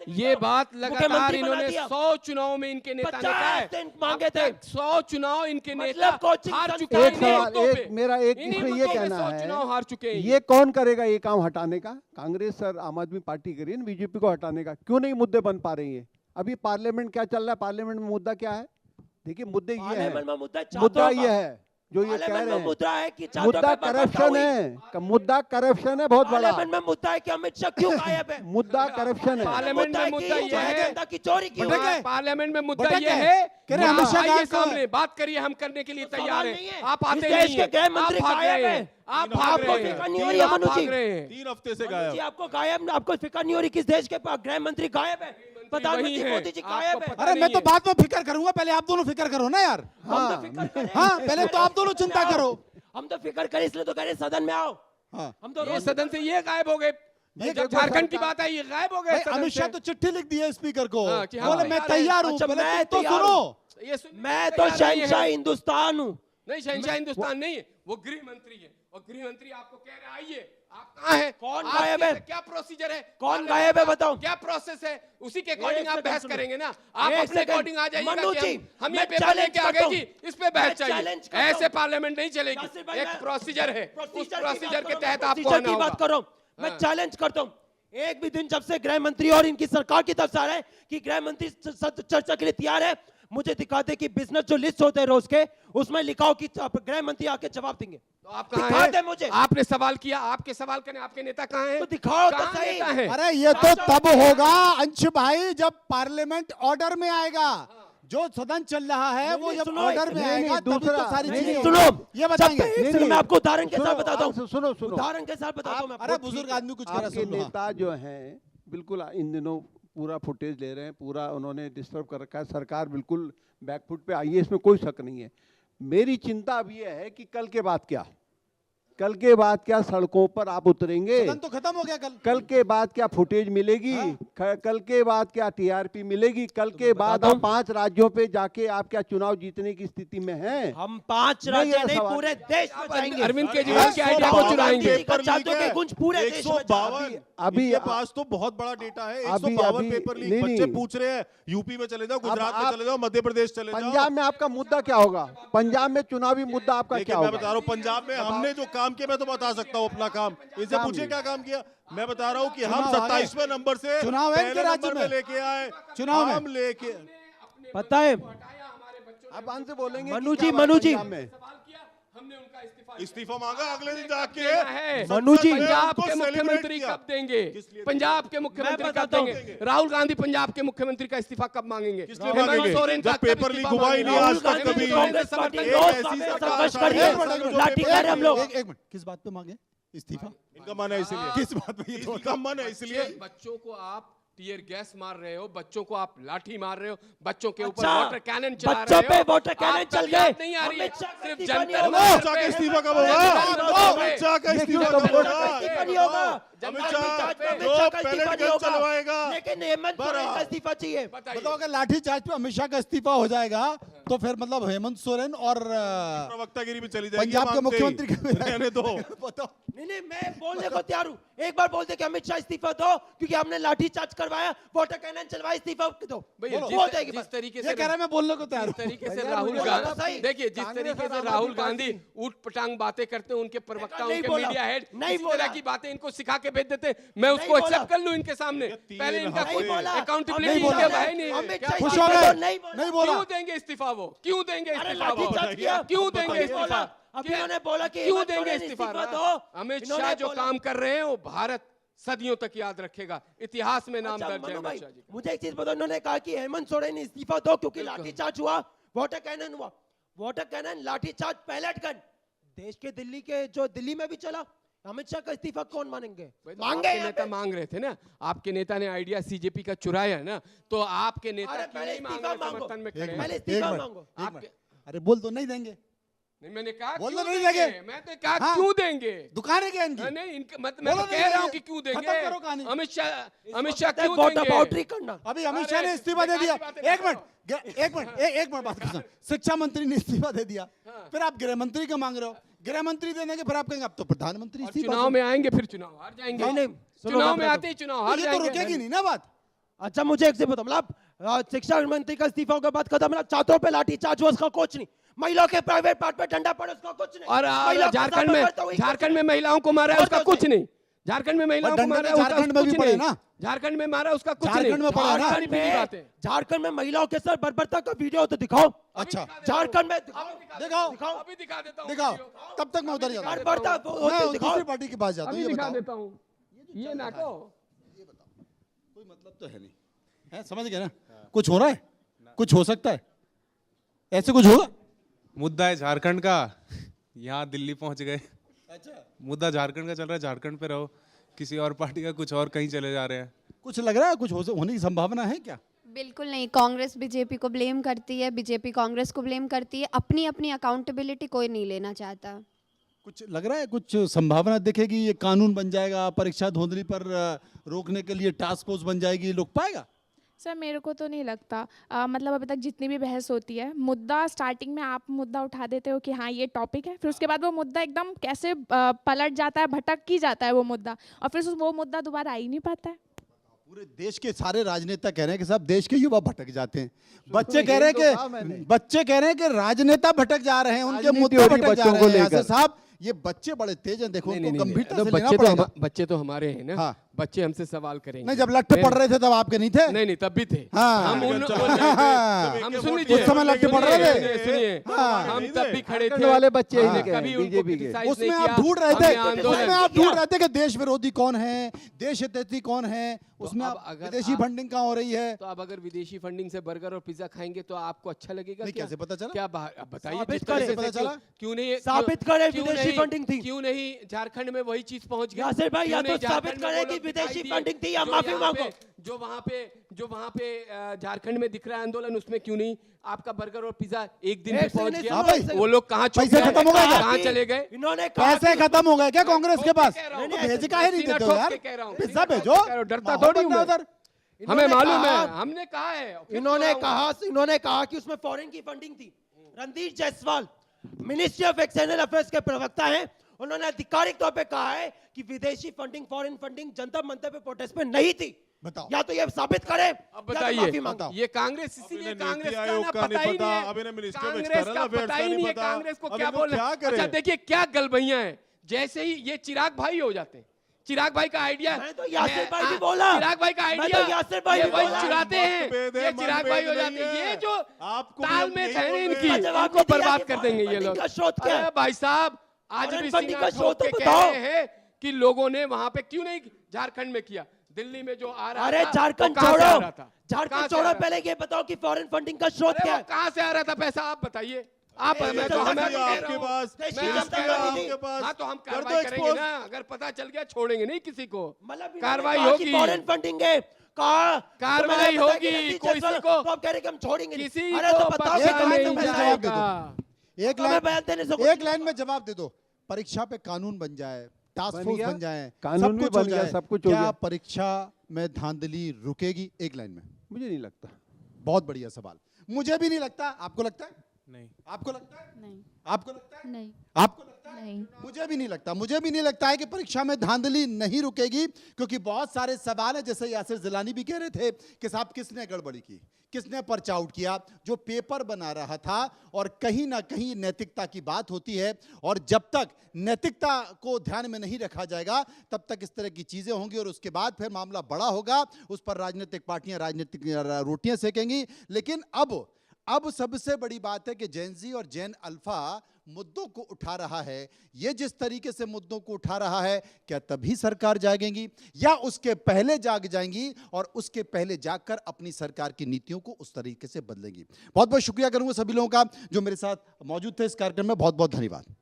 ये बात लगातार इन्होंने 100 चुनाव में इनके नेता ने कहा है, मांगे थे 100 चुनाव इनके नेता कोचिंग हार चुके हैं। एक सवाल, मेरा एक इसमें ये कहना है, चुनाव हार चुके हैं। ये कौन करेगा ये काम हटाने का? कांग्रेस और आम आदमी पार्टी करी है, बीजेपी को हटाने का। क्यों नहीं मुद्दे बन पा रही है? अभी पार्लियामेंट क्या चल रहा है? पार्लियामेंट में मुद्दा क्या है? देखिए मुद्दे ये है, मुद्दा ये है जो ये कह रहे हैं, मुद्दा है कि मुद्दा करप्शन है, मुद्दा करप्शन है बहुत बड़ा। पार्लियामेंट में मुद्दा है कि अमित शाह क्यों गायब है? मुद्दा करप्शन है। पार्लियामेंट में मुद्दा ये है की चोरी की पार्लियामेंट में मुद्दा ये है कि अमित शाह के सामने बात करिए, हम करने के लिए तैयार हैं। आप आते नहीं हैं, गृह मंत्री गायब है, आप भाग रहे हैं, आप भाग रहे हैं। 3 हफ्ते से गायब। आपको गायब, आपको फिक्र नहीं हो रही किस देश के गृह मंत्री गायब है? प्रधानमंत्री मोदी जी गायब है। अरे मैं तो बाद में फिक्र करूंगा, पहले आप दोनों फिक्र करो ना यार। हाँ पहले तो आप दोनों चिंता करो। हम तो फिक्र करें इसलिए तो कह रहे सदन में आओ। हम तो ये सदन से ये गायब हो गए, जब झारखंड की बात आई ये गायब हो गए। अमित शाह तो चिट्ठी लिख दी है स्पीकर को, कि हाँ, बोले मैं तैयार हूँ। मैं तो सुनो, मैं तो शहंशाह हिंदुस्तान हूँ। नहीं, शहंशाह हिंदुस्तान नहीं है, वो गृह मंत्री है, और गृह मंत्री आपको कह रहे आइए, आप कहाँ हैं? कौन गायब है? क्या प्रोसीजर है? कौन गायब है बताओ? क्या प्रोसेस है? उसी के अकॉर्डिंग आप बहस करेंगे ना। आप अपने अकॉर्डिंग आ जाइएगा मनु जी, कि हम ये मैं पेपर चैलेंज लेके आ गए करता जी, हूं। इस पे बहस मैं चाहिए। चैलेंज करता ऐसे हूं। पार्लियामेंट नहीं चलेगी, यासिर भाई, एक मैं प्रोसीजर है, उस प्रोसीजर के तहत आपको प्रोसीजर आना की बात होगा। करो। मैं चैलेंज करता हूँ, एक भी दिन जब से गृह मंत्री और इनकी सरकार की तरफ से आ रहा है कि गृह मंत्री चर्चा के लिए तैयार है, मुझे दिखा दे कि बिजनेस जो लिस्ट होते हैं रोज के, उसमें लिखाओ कि गृह मंत्री आके जवाब देंगे। तो आप कहाँ दिखा हैं? दे मुझे। आपने सवाल किया, आपके सवाल करने आपके नेता कहाँ हैं? तो दिखाओ तो कहाँ सही। नेता हैं? अरे ये तो तब होगा अंश भाई जब पार्लियामेंट ऑर्डर में आएगा। जो सदन चल रहा है वो जब ऑर्डर में आएगा तभी तो सारी चीजें सुनो, ये बताएंगे। मैं आपको उदाहरण के साथ बताता हूँ, सुनो सुनो, उदाहरण के साथ बताता हूँ। अरे बुजुर्ग आदमी कुछ कह रहा आपके सुन लो। नेता जो हैं बिल्कुल इन दिनों पूरा फुटेज ले रहे हैं, पूरा उन्होंने डिस्टर्ब कर रखा है। सरकार बिल्कुल बैकफुट पे आई है, इसमें कोई शक नहीं है। मेरी चिंता अब ये है कि कल के बाद क्या, कल के बाद क्या सड़कों पर आप उतरेंगे? सदन तो खत्म हो गया कल। कल के बाद क्या फुटेज मिलेगी? कल के बाद क्या टीआरपी मिलेगी? कल के बाद आप 5 राज्यों पे जाके आप क्या चुनाव जीतने की स्थिति में हैं? हम 5 राज्य नहीं पूरे देश में जाएंगे। अरविंद केजरीवाल के आइडिया को चुराएंगे। कुछ पूरे देश में 152 अभी इनके पास तो बहुत बड़ा डेटा है। 152 पेपर लीक बच्चे पूछ रहे हैं। यूपी में चले जाओ, गुजरात में चले जाओ, मध्य प्रदेश चले जाओ। पंजाब में आपका मुद्दा क्या होगा? पंजाब में चुनावी मुद्दा आपका क्या मैं होगा? बता रहा हूँ पंजाब में हमने जो काम किया, मैं तो बता सकता हूँ अपना काम। इनसे पूछिए क्या काम किया। मैं बता रहा हूँ कि हम 27वें नंबर से चुनाव है इनके पहले राज्य नंबर में पे लेके आए। चुनाव में हम लेके पता है आप आन से बोलेंगे मनु कि क्या जी, मनु जी। पंजाब में? हमने उनका इस्तीफा मांगा, अगले दिन जाके है। मनु जी, पंजाब उनको के मुख्यमंत्री celebrate कब देंगे? पंजाब के मुख्यमंत्री कब बताता हूं। देंगे? राहुल गांधी पंजाब के मुख्यमंत्री का इस्तीफा कब मांगेंगे? किस लिए हेमंत मांगेंगे? सोरेन का जब कब पेपर लीक इस्तीफा हुआ ही नहीं आज मांगेंगे? तक कभी। कांग्रेस पार्टी एक लोग ऐसी सरकार संघर्ष शायद करिए, जो लाठी मारे हम लोग। एक मिनट, किस बात पे मांगे इस्तीफा? इनका मन है इसलिए। किस बात पे? इनका मन है इसलिए। बच्चों को आप टीयर गैस मार रहे हो, बच्चों को आप लाठी मार रहे हो, बच्चों के ऊपर अच्छा, वाटर कैनन चला रहे बच्चों हो। पे वाटर कैनन आप चल तबीयत गए। नहीं आ रही है, अमित शाह का सिर्फ इस्तीफा नहीं जनता होगा। अमित शाह का इस्तीफा कब होगा? अमित शाह का इस्तीफा कब होगा? इस्तीफा नहीं होगा। अमित शाह अमित जो शाह का इस्तीफा पैलेट नहीं गन होगा। चलवाएगा। लेकिन हेमंत सोरेन का इस्तीफा चाहिए। बताओ अगर लाठी चार्ज पे अमित शाह का इस्तीफा हो जाएगा तो फिर मतलब हेमंत सोरेन और प्रवक्तागिरी भी चली जाएगी। पंजाब के मांगते ही। मुख्यमंत्री का रहने दो। बताओ नहीं, मैं बोलने को तैयार हूँ। एक बार बोलते कि अमित शाह इस्तीफा दो क्योंकि हमने लाठी चार्ज करवाया, वाटर कैनन चलवाया, इस्तीफा दो। भैया, हो जाएगी जिस बात। तरीके ये से कह रहा है मैं बोलने को तैयार जिस हूं। तरीके से भैया, राहुल मुझे लगा गांधी सही। देखिए, जिस कांग्रेस तरीके और से आम राहुल आदमी गांधी पार्टी- ऊट पटांग बातें करते हैं, उनके प्रवक्ता, नहीं उनके बोला, मीडिया हेड नहीं इसी बोला। तरह की बातें इनको सिखा के भेज देते, मैं उसको नहीं एक्सेप्ट बोला। कर लूं इनके सामने। पहले इनका नहीं कोई बोला। अकाउंटेबिलिटी नहीं इनके बोला। है नहीं। अमित क्या शाह खुश बात हो है? गए? नहीं बोला। नहीं बोला। क्यों देंगे इस्तीफा वो? क्यों देंगे अरे इस्तीफा लाठी वो? चार्ज किया। क्यों देंगे नहीं इस्तीफा? बोला। अभी उन्होंने बोला कि क्यों हेमंत देंगे सोरेन इस्तीफा? दो। अमित इन्होंने शाह जो बोला। काम कर रहे हैं वो भारत सदियों तक याद रखेगा, इतिहास में नाम अच्छा, दर्ज है मनु अमित भाई, शाह जी का। मुझे एक चीज बताओ, उन्होंने कहा कि हेमंत सोरेन ने इस्तीफा दो क्योंकि लाठीचार्ज हुआ, वाटर कैनन हुआ। Water cannon, lathicharge, pellet gun देश के दिल्ली में भी चला। अमित शाह का इस्तीफा कौन मानेंगे? मांगे आपके नेता मांग रहे थे ना, आपके नेता ने आइडिया सीजेपी का चुराया ना, तो आपके नेता अरे क्यों पहले नहीं मांग इस्तीफा रहे मांगो। समर्थन में खड़े हैं? पहले एक इस्तीफा मिनट, मांगो। एक आपके मिनट। अरे बोल तो नहीं देंगे, नहीं, मैंने कहा बोल क्यों तो नहीं देंगे? देंगे। मैं तो कहा हाँ। क्यों देंगे? दुकान है क्या इनकी? नहीं, इनके मैं बोलो तो नहीं कह रहा हूँ देंगे। कि क्यों खत्म देंगे? करो कहानी। अमित शाह क्यों वोटर देंगे? बाउंड्री करना। अभी अमित शाह ने इस्तीफा दे दिया। एक मिनट बात करना। शिक्षा मंत्री ने इस्तीफा दे दिया, फिर आप गृह मंत्री का मांग रहे हो। गृह मंत्री देने के फिर आप कहेंगे अब तो प्रधानमंत्री और इस्तीफा चुनाव दे। में आएंगे, फिर चुनाव हार जाएंगे। नहीं, सुनो, चुनाव मैं में बताता आते ही चुनाव हार ये तो जाएंगे। रुकेगी नहीं ना बात। अच्छा मुझे एक से बताओ, मतलब शिक्षा मंत्री का इस्तीफा के बाद खत्म, मतलब छात्रों पे लाठी चार्ज हुआ उसका कुछ नहीं, महिलाओं के प्राइवेट पार्ट पे डंडा पड़ा उसका कुछ नहीं, और महिलाओं के साथ बर्बाद हुई, झारखंड में महिलाओं को मारा है उसका कुछ नहीं, झारखंड में महिलाओं को डंडे मारा है तो उसका झारखंड में भी कुछ पड़े नहीं, ना। झारखंड में मारा उसका कुछ नहीं, झारखंड में पड़ा है ना। झारखंड में बात है। झारखंड में महिलाओं के साथ बर्बरता का वीडियो तो दिखाओ। अच्छा झारखंड में दिखाओ दिखाओ अभी दिखा देता हूँ दिखाओ, वीडियो। तब तक मैं उधर जाता हूं। बर्बरता मैं होती दिखाओ। दूसरी पार्टी के पास जाता हूँ। अभी ये दिखा बताओ, देता हूँ, ये ना कहो। कोई मतलब तो है नहीं, है समझ गए ना? कुछ हो रहा है, कुछ हो सकता है, ऐसे कुछ होगा? मुद्दा है झारखंड का, यहाँ दिल्ली पहुंच गए। अच्छा, मुद्दा झारखंड का चल रहा है, झारखंड पे रहो, किसी और पार्टी का कुछ और कहीं चले जा रहे हैं। कुछ लग रहा है, कुछ होने की संभावना है क्या? बिल्कुल नहीं। कांग्रेस बीजेपी को ब्लेम करती है, बीजेपी कांग्रेस को ब्लेम करती है, अपनी अपनी अकाउंटेबिलिटी कोई नहीं लेना चाहता। कुछ लग रहा है, कुछ संभावना दिखेगी, ये कानून बन जाएगा, परीक्षा धांधली पर रोकने के लिए टास्क फोर्स बन जाएगी, रोक पाएगा? सर मेरे को तो नहीं लगता। मतलब अभी तक जितनी भी बहस होती है, मुद्दा स्टार्टिंग में आप मुद्दा उठा देते हो कि हाँ ये टॉपिक है, फिर उसके बाद वो मुद्दा एकदम कैसे पलट जाता है, भटक ही जाता है वो मुद्दा, और फिर वो मुद्दा दोबारा आ ही नहीं पाता है। पूरे देश के सारे राजनेता कह रहे हैं कि साहब देश के युवा भटक जाते हैं, बच्चे कह रहे हैं कि राजनेता भटक जा रहे हैं, उनके मुद्दे भटक जा रहे हैं। ऐसे साहब ये बच्चे बड़े तेज हैं, देखो उनको गंभीरता से लेना पड़ेगा। बच्चे तो हमारे हैं ना, हाँ। बच्चे हमसे सवाल करेंगे। नहीं, जब लट्ठे पड़ रहे थे तब आपके नहीं थे? नहीं तब भी थे। हाँ। हम सुन लीजिए, उस समय लट्ठे पड़ रहे थे। सुनिए, हम तब भी खड़े थे वाले बच्चे ही थे, कभी उनको criticize उसमें नहीं आप किया। ढूंढ रहे हमने थे, आंदोलन उसमें आप किया। ढूंढ रहे थे कि देश विरोधी कौन है, देश हितैषी कौन है, उसमें अब आप अगर विदेशी आप- फंडिंग कहाँ हो रही है? तो अब अगर विदेशी फंडिंग से बर्गर और पिज्जा खाएंगे तो आपको अच्छा लगेगा? नहीं, क्या? कैसे पता चला? क्या अब बताइए, साबित जिस तरह करें, से पता चला? क्यों नहीं साबित करें क्यों विदेशी नहीं- फंडिंग थी। क्यों नहीं झारखंड में वही चीज पहुंच गई? यासिर भाई, या क्यों नहीं तो साबित झारखंड में करें वो कि लोग विदेशी दिखाई दिए? फंडिंग थी या जो माफी यहाँ मांगो। पे- जो वहाँ पे झारखंड में दिख रहा है आंदोलन, उसमें क्यों नहीं आपका बर्गर और पिज्जा एक दिन एक में पहुंच सेकंड, गया? हाँ भाई। वो लोग कहाँ छुप पैसे गए? खत्म हो गए क्या? कहाँ चले गए? इन्होंने कहा पैसे कि- खत्म हो गए क्या कांग्रेस के पास? ठोक के कह रहा हूं। तो भेज काहे नहीं सीना देते हो ठोक यार? के कह रहा हूं। पिज्जा भेजो, कह रहा हूं, डरता माहौल थोड़ी बन हूं जाए मैं। उधर। हमें इन्होंने मालूम है, कहा- हमने कहा है। फिर इन्होंने कहा कि उसमें फॉरेन की फंडिंग थी। Randhir Jaiswal ministry of external affairs के प्रवक्ता हैं, उन्होंने आधिकारिक तौर पे कहा है कि विदेशी funding, foreign funding Jantar Mantar पे प्रोटेस्ट में नहीं थी। बताओ। या तो ये साबित करें, अब या तो माफी बताइए, मांगो। ये कांग्रेस, इसीलिए इन्हें कांग्रेस नीति का आयोग ना का पता नहीं ही पता, नहीं है। अब इन्हें मिनिस्ट्री ऑफ कांग्रेस एक्सटर्नल का अफेयर्स पता का ही नहीं नहीं है पता। कांग्रेस को अब क्या ये लोग बोलना क्या है। करें? अच्छा देखिए क्या गलबैया है, जैसे ही ये चिराग भाई हो जाते हैं, चिराग भाई का आइडिया, मैंने तो यासिर भाई भी बोला। चिराग भाई का मैं तो आइडिया, यासिर भाई ये भी वही बोला। चुराते हैं, मतभेद है, ये चिराग भाई हो मनभेद जाते हैं, नहीं है। ये जो आपको भी हम तालमेल यही है बोल इनकी, रहे हैं। जवाब इनको नहीं दिया बर्बाद कि कर देंगे ये फंडिंग लोग। का स्रोत क्या है? अरे भाई साहब, आज फॉरेन भी फंडिंग सीना का ठोक स्रोत के तो कह बताओ। रहे हैं कि लोगों ने वहां पे क्यों नहीं झारखंड में किया, दिल्ली में जो आ रहा अरे था, झारखंड वो कहाँ से आ छोड़ो, रहा था? कहाँ झारखंड से आ छोड़ो, रहा था? पहले ये बताओ कि फॉरेन फंडिंग का स्रोत अरे क्या वो है? कहाँ से आ रहा था पैसा, आप बताइए। आप ये मैं तो तो मैं आपके कह रहा हूं, पास, मैं देश की आपके जनता रहा हूं। नहीं, आपके पास। हाँ तो हम कर दो कार्रवाई करेंगे expose। ना, अगर पता चल गया छोड़ेंगे नहीं किसी को, मतलब इन्होंने कार्रवाई कहा कि होगी। फॉरेन फंडिंग है, कहा कार्रवाई तो मैंने होगी, बताया कि कोई रणधीर जायसवाल को- तो आप कह रहे कि हम छोड़ेंगे नहीं। किसी अरे को तो बताओ बख्शा कि कहाँ नहीं तुम मुझे फंसाए? जवाब दे जाएगा। दो। एक तो मैं बयान देने से कुछ- एक लाइन में जवाब दे दो। परीक्षा पे कानून बन जाए, टास्क बन फोर्स गया, बन जाए, कानून सब भी कुछ बन हो गया, जाए, सब कुछ हो क्या गया। परीक्षा में धांधली रुकेगी? एक लाइन में। मुझे नहीं लगता। बहुत बढ़िया सवाल। मुझे भी नहीं लगता, आपको लगता है? नहीं। आपको लगता है? नहीं आपको लगता है? नहीं आपको लगता है? नहीं। मुझे भी नहीं लगता, मुझे भी नहीं लगता है कि परीक्षा में धांधली नहीं रुकेगी, क्योंकि बहुत सारे सवाल हैं, जैसे यासिर जिलानी भी कह रहे थे कि साहब किसने गड़बड़ी की, किसने पर्चा आउट किया, जो पेपर बना रहा था, और कहीं ना कहीं नैतिकता की बात होती है, और जब तक नैतिकता को ध्यान में नहीं रखा जाएगा तब तक इस तरह की चीजें होंगी, और उसके बाद फिर मामला बड़ा होगा, उस पर राजनीतिक पार्टियां राजनीतिक रोटियां सेकेंगी। लेकिन अब सबसे बड़ी बात है कि जेन जी और जेन अल्फा मुद्दों को उठा रहा है। ये जिस तरीके से मुद्दों को उठा रहा है, क्या तभी सरकार जागेगी या उसके पहले जाग जाएंगी और उसके पहले जागकर अपनी सरकार की नीतियों को उस तरीके से बदलेंगी? बहुत बहुत शुक्रिया करूंगा सभी लोगों का जो मेरे साथ मौजूद थे इस कार्यक्रम में। बहुत बहुत धन्यवाद।